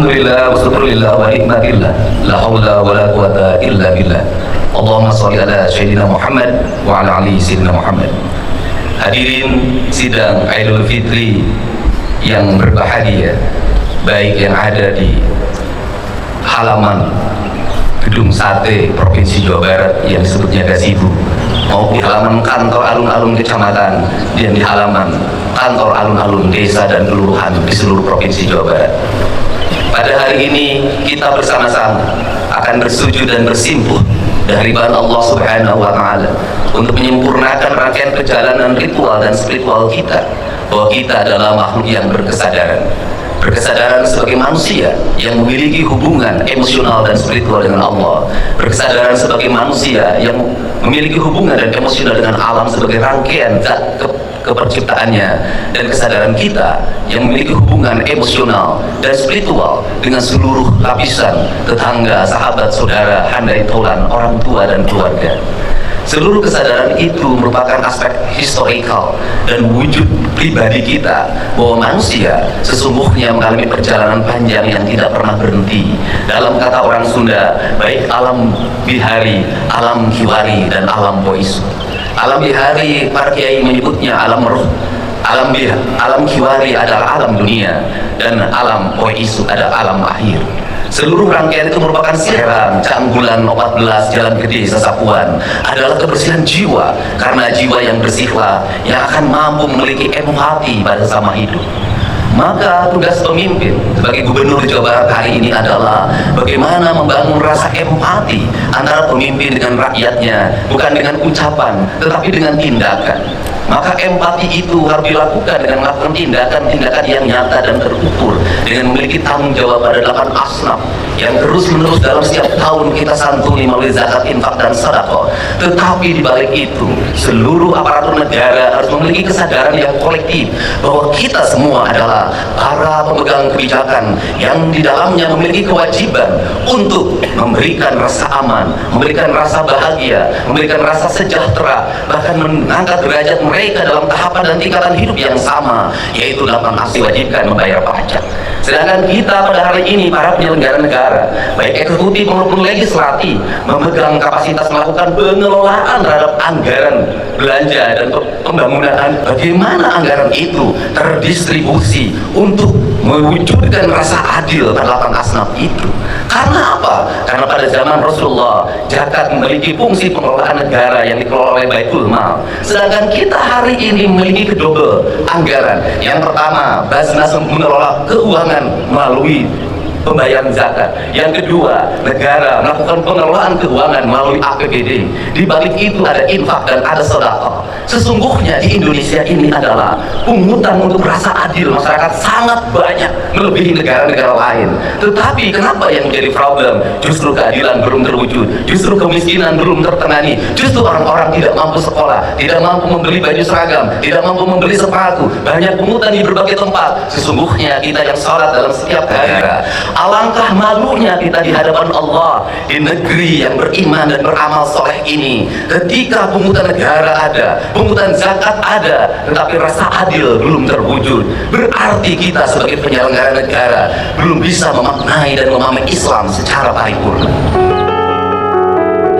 Alhamdulillah wa syukurillah wa nikmatillah, la haula wa la quwata illa billah. Allahumma sholli ala sayyidina Muhammad wa ala ali sayyidina Muhammad. Hadirin sidang Idul Fitri yang berbahagia, baik yang ada di halaman Gedung Sate Provinsi Jawa Barat yang disebutnya Gazebo, maupun di halaman kantor alun-alun kecamatan dan di halaman kantor alun-alun desa dan kelurahan di seluruh Provinsi Jawa Barat. Pada hari ini kita bersama-sama akan bersujud dan bersimpuh dari bahan Allah Subhanahu wa Ta'ala untuk menyempurnakan rangkaian perjalanan ritual dan spiritual kita, bahwa kita adalah makhluk yang berkesadaran sebagai manusia yang memiliki hubungan emosional dan spiritual dengan Allah, berkesadaran sebagai manusia yang memiliki hubungan dan emosional dengan alam sebagai rangkaian zat keperciptaannya, dan kesadaran kita yang memiliki hubungan emosional dan spiritual dengan seluruh lapisan tetangga, sahabat, saudara, handai taulan, orang tua dan keluarga. Seluruh kesadaran itu merupakan aspek historikal dan wujud pribadi kita, bahwa manusia sesungguhnya mengalami perjalanan panjang yang tidak pernah berhenti. Dalam kata orang Sunda, baik alam bihari, alam kiwari, dan alam poisu. Alam bihari para kiai menyebutnya alam roh, alam kiwari adalah alam dunia, dan alam poisu adalah alam akhir. Seluruh rangkaian itu merupakan Serang, Canggulan, 14, Jalan Gede, Sesapuan adalah kebersihan jiwa, karena jiwa yang bersihlah yang akan mampu memiliki empati pada sesama hidup. Maka tugas pemimpin sebagai Gubernur Jawa Barat hari ini adalah bagaimana membangun rasa empati antara pemimpin dengan rakyatnya, bukan dengan ucapan tetapi dengan tindakan. Maka empati itu harus dilakukan dengan melakukan tindakan-tindakan yang nyata dan terukur, dengan memiliki tanggung jawab pada 8 asnaf yang terus-menerus dalam setiap tahun kita santuni melalui zakat, infak, dan sedekah. Tetapi di balik itu, seluruh aparatur negara harus memiliki kesadaran yang kolektif bahwa kita semua adalah para pemegang kebijakan yang di dalamnya memiliki kewajiban untuk memberikan rasa aman, memberikan rasa bahagia, memberikan rasa sejahtera, bahkan mengangkat derajat mereka dalam tahapan dan tingkatan hidup yang sama, yaitu dalam diwajibkan membayar pajak. Sedangkan kita pada hari ini, para penyelenggara negara, baik eksekutif maupun legislatif, memegang kapasitas melakukan pengelolaan terhadap anggaran belanja dan pembangunan. Bagaimana anggaran itu terdistribusi untuk mewujudkan rasa adil pada 8 asnaf itu? Karena apa? Karena pada zaman Rasulullah, zakat memiliki fungsi pengelolaan negara yang dikelola oleh Baitul Mal. Sedangkan kita hari ini memiliki kedua anggaran. Yang pertama, Basnas mengelola keuangan melalui pembayaran zakat. Yang kedua, negara melakukan pengelolaan keuangan melalui APBD. Di balik itu ada infak dan ada sedekah. Sesungguhnya di Indonesia ini adalah pungutan untuk rasa adil masyarakat sangat banyak melebihi negara-negara lain. Tetapi kenapa yang menjadi problem? Justru keadilan belum terwujud, justru kemiskinan belum tertangani, justru orang-orang tidak mampu sekolah, tidak mampu membeli baju seragam, tidak mampu membeli sepatu, banyak pungutan di berbagai tempat. Sesungguhnya kita yang sholat dalam setiap daerah, alangkah malunya kita di hadapan Allah di negeri yang beriman dan beramal soleh ini, ketika pungutan negara ada, pungutan zakat ada, tetapi rasa adil belum terwujud. Berarti kita sebagai penyelenggara negara belum bisa memaknai dan memahami Islam secara paripurna.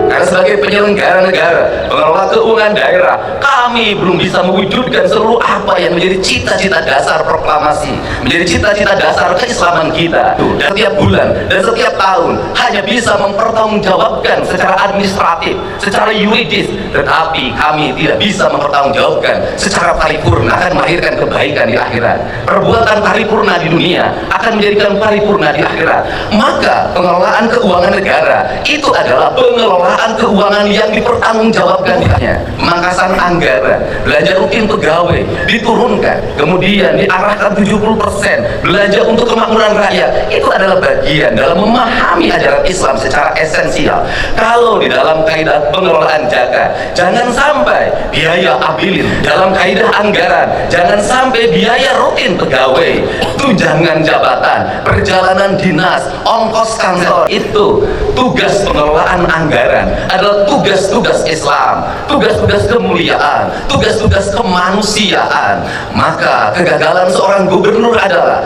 Karena sebagai penyelenggara negara, pengelola keuangan daerah, kami belum bisa mewujudkan seluruh apa yang menjadi cita-cita dasar proklamasi, menjadi cita-cita dasar keislaman kita. Dan setiap bulan dan setiap tahun hanya bisa mempertanggungjawabkan secara administratif, secara yuridis, tetapi kami tidak bisa mempertanggungjawabkan secara paripurna akan melahirkan kebaikan di akhirat. Perbuatan paripurna di dunia akan menjadikan paripurna di akhirat. Maka pengelolaan keuangan negara itu adalah pengelolaan keuangan yang dipertanggungjawabkannya. Pemangkasan anggaran, belanja rutin pegawai diturunkan, kemudian diarahkan 70% belanja untuk kemakmuran rakyat. Itu adalah bagian dalam memahami ajaran Islam secara esensial. Kalau di dalam kaidah pengelolaan zakat, jangan sampai biaya abilin. Dalam kaidah anggaran, jangan sampai biaya rutin pegawai, tunjangan jabatan, perjalanan dinas, ongkos kantor. Itu tugas pengelolaan anggaran. adalah tugas-tugas Islam, tugas-tugas kemuliaan, tugas-tugas kemanusiaan, maka kegagalan seorang gubernur adalah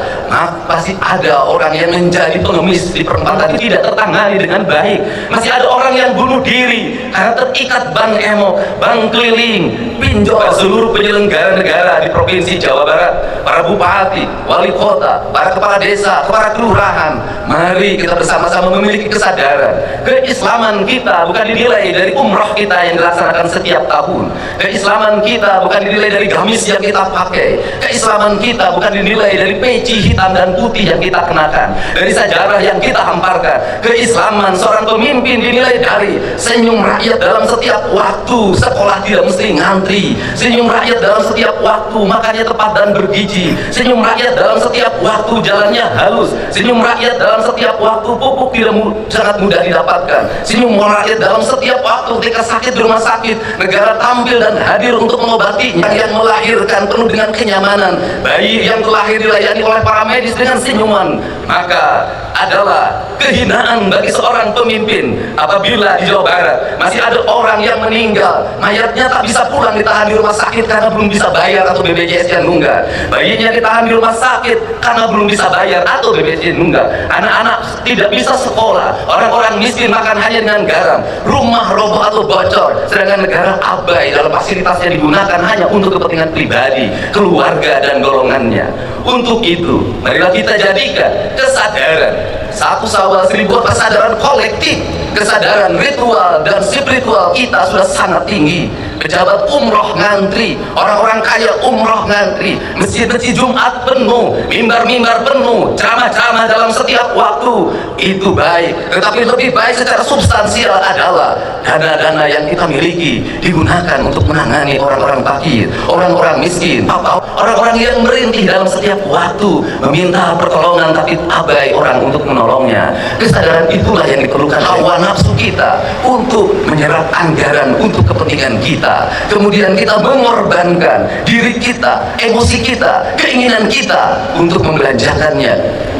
pasti ada orang yang menjadi pengemis di perempatan tidak tertangani dengan baik, masih ada orang yang bunuh diri karena terikat ban emo, ban keliling, pinjol. Seluruh penyelenggara negara di Provinsi Jawa Barat, para bupati, wali kota, para kepala desa, para kelurahan, mari kita bersama-sama memiliki kesadaran keislaman kita bukan dinilai dari umroh kita yang dilaksanakan setiap tahun, keislaman kita bukan dinilai dari gamis yang kita pakai, keislaman kita bukan dinilai dari peci hitam dan putih yang kita kenakan, dari sajarah yang kita hamparkan. Keislaman seorang pemimpin dinilai dari senyum rakyat dalam setiap waktu, sekolah tidak mesti ngantri, senyum rakyat dalam setiap waktu makannya tepat dan bergizi, senyum rakyat dalam setiap waktu jalannya halus, senyum rakyat dalam setiap waktu pupuk tidak sangat mudah didapatkan, senyum rakyat dalam setiap waktu ketika sakit di rumah sakit negara tampil dan hadir untuk mengobatinya, yang melahirkan penuh dengan kenyamanan, bayi yang terlahir dilayani oleh para medis dengan senyuman. Maka adalah kehinaan bagi seorang pemimpin apabila di Jawa Barat masih ada orang yang meninggal, mayatnya tak bisa pulang, ditahan di rumah sakit karena belum bisa bayar atau BPJS yang nunggak, bayinya ditahan di rumah sakit karena belum bisa bayar atau BPJS yang nunggak, anak-anak tidak bisa sekolah, orang-orang miskin makan hanya dengan garam, rumah roboh atau bocor, sedangkan negara abai dalam fasilitas yang digunakan hanya untuk kepentingan pribadi, keluarga dan golongannya. Untuk itu marilah kita jadikan kesadaran 1 Syawal 1000 kesadaran kolektif, kesadaran ritual dan spiritual kita sudah sangat tinggi. Pejabat umroh ngantri, orang-orang kaya umroh ngantri, masjid-masjid Jumat penuh, mimbar-mimbar penuh, ceramah-ceramah dalam setiap waktu. Itu baik, tetapi lebih baik secara substansial adalah dana-dana yang kita miliki digunakan untuk menangani orang-orang fakir, orang-orang miskin, orang-orang yang merintih dalam setiap waktu meminta pertolongan tapi abai orang untuk menolongnya. Kesadaran itulah yang diperlukan hawa nafsu kita untuk menyerap anggaran untuk kepentingan kita. Kemudian kita mengorbankan diri kita, emosi kita, keinginan kita untuk membelanjakannya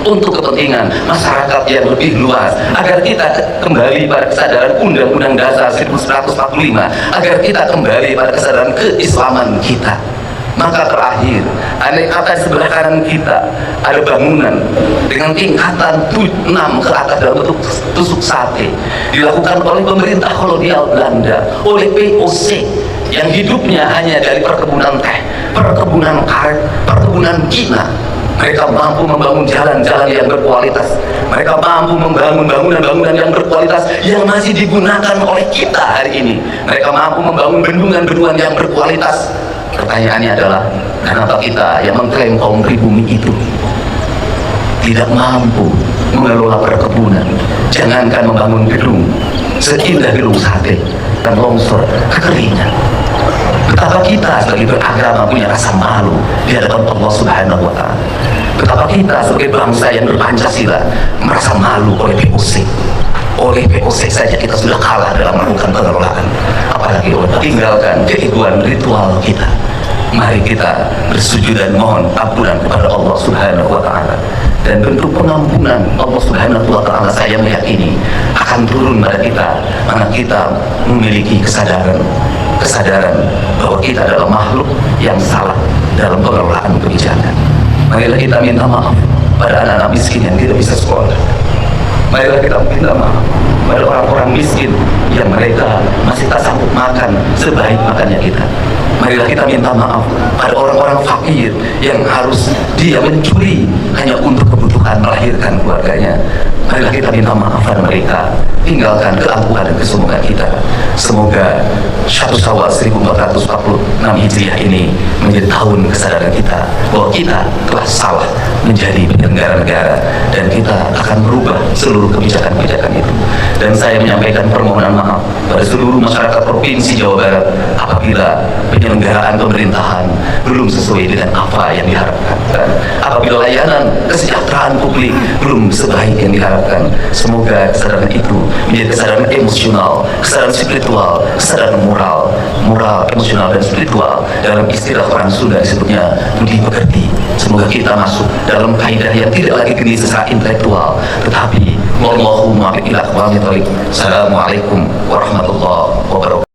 untuk kepentingan masyarakat yang lebih luas, agar kita kembali pada kesadaran Undang-Undang Dasar 1945, agar kita kembali pada kesadaran keislaman kita. Maka terakhir, andai kata sebelah kanan kita ada bangunan dengan tingkatan 6 ke atas dalam bentuk tusuk sate, dilakukan oleh pemerintah kolonial Belanda, oleh POC yang hidupnya hanya dari perkebunan teh, perkebunan karet, perkebunan Cina. Mereka mampu membangun jalan-jalan yang berkualitas, mereka mampu membangun bangunan-bangunan yang berkualitas yang masih digunakan oleh kita hari ini, mereka mampu membangun bendungan-bendungan yang berkualitas. Pertanyaannya adalah, kenapa kita yang mengklaim kaum pribumi itu tidak mampu mengelola perkebunan, jangankan membangun gedung seindah gedung sate dan longsor kekeringan. Betapa kita sebagai beragama punya rasa malu di hadapan Allah Subhanahu wa Ta'ala. Betapa kita sebagai bangsa yang berpancasila merasa malu oleh POC. Oleh POC saja kita sudah kalah dalam melakukan pengelolaan, apalagi oleh tinggalkan keegoan ritual kita. Mari kita bersujud dan mohon ampunan kepada Allah Subhanahu wa Ta'ala, dan bentuk pengampunan Allah Subhanahu wa Ta'ala saya meyakini akan turun pada kita karena kita memiliki kesadaran bahwa kita adalah makhluk yang salah dalam pengelolaan kebijakan. Marilah kita minta maaf pada anak-anak miskin yang tidak bisa sekolah. Marilah kita minta maaf pada orang-orang miskin yang mereka masih tak sanggup makan sebaik makannya kita. Marilah kita minta maaf pada orang-orang fakir yang harus dia mencuri hanya untuk kebutuhan melahirkan keluarganya. Marilah kita minta maaf pada mereka, tinggalkan keangkuhan dan kesombongan kita. Semoga 1 Syawal 1446 Hijriah ini menjadi tahun kesadaran kita bahwa kita telah salah menjadi penyelenggara negara, dan kita akan merubah seluruh kebijakan-kebijakan itu. Dan saya menyampaikan permohonan maaf pada seluruh masyarakat Provinsi Jawa Barat apabila penyelenggaraan pemerintahan belum sesuai dengan apa yang diharapkan, apabila layanan kesejahteraan publik belum sebaik yang diharapkan. Semoga kesadaran itu menjadi kesadaran emosional, kesadaran spiritual, kesadaran moral, emosional dan spiritual. Dalam istilah orang Sunda disebutnya budi pekerti. Semoga kita masuk dalam kaidah yang tidak lagi geni secara intelektual, tetapi wallahu muwaffiq ila aqwamit thoriq. Assalamualaikum warahmatullahi wabarakatuh.